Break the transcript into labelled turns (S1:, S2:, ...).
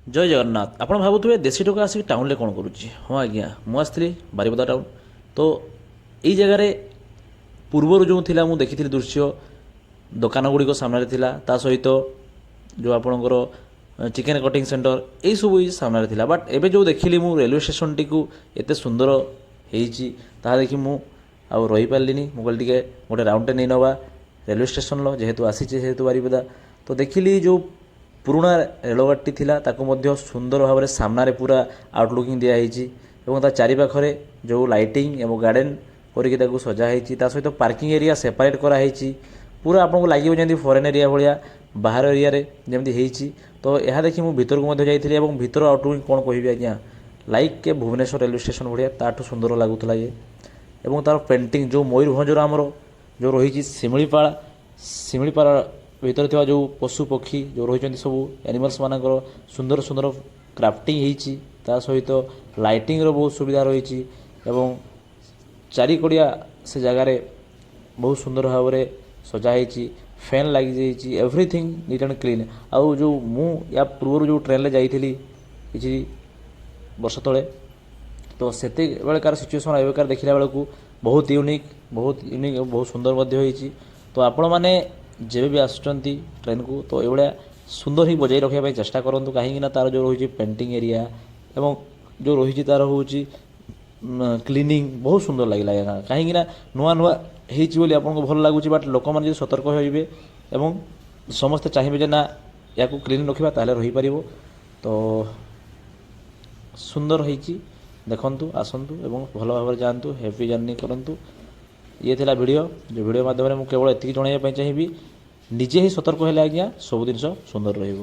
S1: ଜୟ ଜଗନ୍ନାଥ। ଆପଣ ଭାବୁଥିବେ ଦେଶୀ ଟୋକା ଆସିକି ଟାଉନରେ କ'ଣ କରୁଛି? ହଁ ଆଜ୍ଞା, ମୁଁ ଆସିଥିଲି ବାରିପଦା ଟାଉନ୍। ତ ଏଇ ଜାଗାରେ ପୂର୍ବରୁ ଯେଉଁ ଥିଲା ମୁଁ ଦେଖିଥିଲି ଦୃଶ୍ୟ, ଦୋକାନ ଗୁଡ଼ିକ ସାମ୍ନାରେ ଥିଲା, ତା ସହିତ ଯେଉଁ ଆପଣଙ୍କର ଚିକେନ୍ କଟିଂ ସେଣ୍ଟର ଏଇସବୁ ସାମ୍ନାରେ ଥିଲା। ବଟ୍ ଏବେ ଯେଉଁ ଦେଖିଲି ମୁଁ ରେଲୱେ ଷ୍ଟେସନଟିକୁ ଏତେ ସୁନ୍ଦର ହେଇଛି ତାହା ଦେଖି ମୁଁ ଆଉ ରହିପାରିଲିନି। ମୁଁ କହିଲି ଟିକେ ଗୋଟେ ରାଉଣ୍ଡଟେ ନେଇ ନେବା ରେଲୱେ ଷ୍ଟେସନର, ଯେହେତୁ ଆସିଛି ଯେହେତୁ ବାରିପଦା। ତ ଦେଖିଲି ଯେଉଁ ପୁରୁଣା ରେଳଗାଡ଼ିଟି ଥିଲା ତାକୁ ମଧ୍ୟ ସୁନ୍ଦର ଭାବରେ ସାମ୍ନାରେ ପୁରା ଆଉଟଲୁକିଂ ଦିଆହେଇଛି ଏବଂ ତା ଚାରିପାଖରେ ଯେଉଁ ଲାଇଟିଂ ଏବଂ ଗାର୍ଡ଼େନ୍ କରିକି ତାକୁ ସଜା ହେଇଛି, ତା ସହିତ ପାର୍କିଂ ଏରିଆ ସେପାରେଟ୍ କରାହେଇଛି। ପୁରା ଆପଣଙ୍କୁ ଲାଗିବ ଯେମିତି ଫରେନ୍ ଏରିଆ ଭଳିଆ ବାହାର ଏରିଆରେ ଯେମିତି ହେଇଛି। ତ ଏହା ଦେଖି ମୁଁ ଭିତରକୁ ମଧ୍ୟ ଯାଇଥିଲି ଏବଂ ଭିତର ଆଉଟଲୁକିଂ କ'ଣ କହିବି ଆଜ୍ଞା, like a Bhubaneswar railway station ଭଳିଆ ତାଠୁ ସୁନ୍ଦର ଲାଗୁଥିଲା ଇଏ। ଏବଂ ତା'ର ପେଣ୍ଟିଂ ଯେଉଁ ମୟୂରଭଞ୍ଜର ଆମର ଯେଉଁ ରହିଛି ଶିମିଳିପାଳ ଭିତରେ ଥିବା ଯେଉଁ ପଶୁ ପକ୍ଷୀ ଯେଉଁ ରହିଛନ୍ତି ସବୁ ଆନିମଲ୍ସ ମାନଙ୍କର ସୁନ୍ଦର ସୁନ୍ଦର କ୍ରାଫ୍ଟିଂ ହେଇଛି। ତା ସହିତ ଲାଇଟିଂର ବହୁତ ସୁବିଧା ରହିଛି ଏବଂ ଚାରିକଡ଼ିଆ ସେ ଜାଗାରେ ବହୁତ ସୁନ୍ଦର ଭାବରେ ସଜା ହେଇଛି, ଫ୍ୟାନ୍ ଲାଗିଯାଇଛି, ଏଭ୍ରିଥିଙ୍ଗ ନିଟ୍ ଆଣ୍ଡ କ୍ଲିନ୍। ଆଉ ଯେଉଁ ମୁଁ ୟା ପୂର୍ବରୁ ଯେଉଁ ଟ୍ରେନ୍ରେ ଯାଇଥିଲି କିଛି ବର୍ଷ ତଳେ, ତ ସେତେବେଳକାର ସିଚୁଏସନ୍ ଏବେକାର ଦେଖିଲା ବେଳକୁ ବହୁତ ୟୁନିକ୍ ଏବଂ ବହୁତ ସୁନ୍ଦର ମଧ୍ୟ ହେଇଛି। ତ ଆପଣମାନେ ଯେବେ ବି ଆସୁଛନ୍ତି ଟ୍ରେନ୍କୁ ତ ଏଇଭଳିଆ ସୁନ୍ଦର ହିଁ ବଜାଇ ରଖିବା ପାଇଁ ଚେଷ୍ଟା କରନ୍ତୁ, କାହିଁକିନା ତା'ର ଯେଉଁ ରହିଛି ପେଣ୍ଟିଂ ଏରିଆ ଏବଂ ଯେଉଁ ରହିଛି ତା'ର ହେଉଛି କ୍ଲିନିଂ ବହୁତ ସୁନ୍ଦର ଲାଗିଲା ଆଜ୍ଞା। କାହିଁକିନା ନୂଆ ନୂଆ ହେଇଛି ବୋଲି ଆପଣଙ୍କୁ ଭଲ ଲାଗୁଛି, ବଟ୍ ଲୋକମାନେ ଯଦି ସତର୍କ ହୋଇବେ ଏବଂ ସମସ୍ତେ ଚାହିଁବେ ଯେ ନା ୟାକୁ କ୍ଲିନ୍ ରଖିବା ତାହେଲେ ରହିପାରିବ। ତ ସୁନ୍ଦର ହେଇଛି, ଦେଖନ୍ତୁ, ଆସନ୍ତୁ ଏବଂ ଭଲ ଭାବରେ ଯାଆନ୍ତୁ, ହ୍ୟାପି ଜର୍ଣ୍ଣି କରନ୍ତୁ। ଇଏ ଥିଲା ଭିଡ଼ିଓ। ଯେଉଁ ଭିଡ଼ିଓ ମାଧ୍ୟମରେ ମୁଁ କେବଳ ଏତିକି ଜଣାଇବା ପାଇଁ ଚାହିଁବି, ନିଜେ ହିଁ ସତର୍କ ହେଲେ ଆଜ୍ଞା ସବୁ ଜିନିଷ ସୁନ୍ଦର ରହିବ।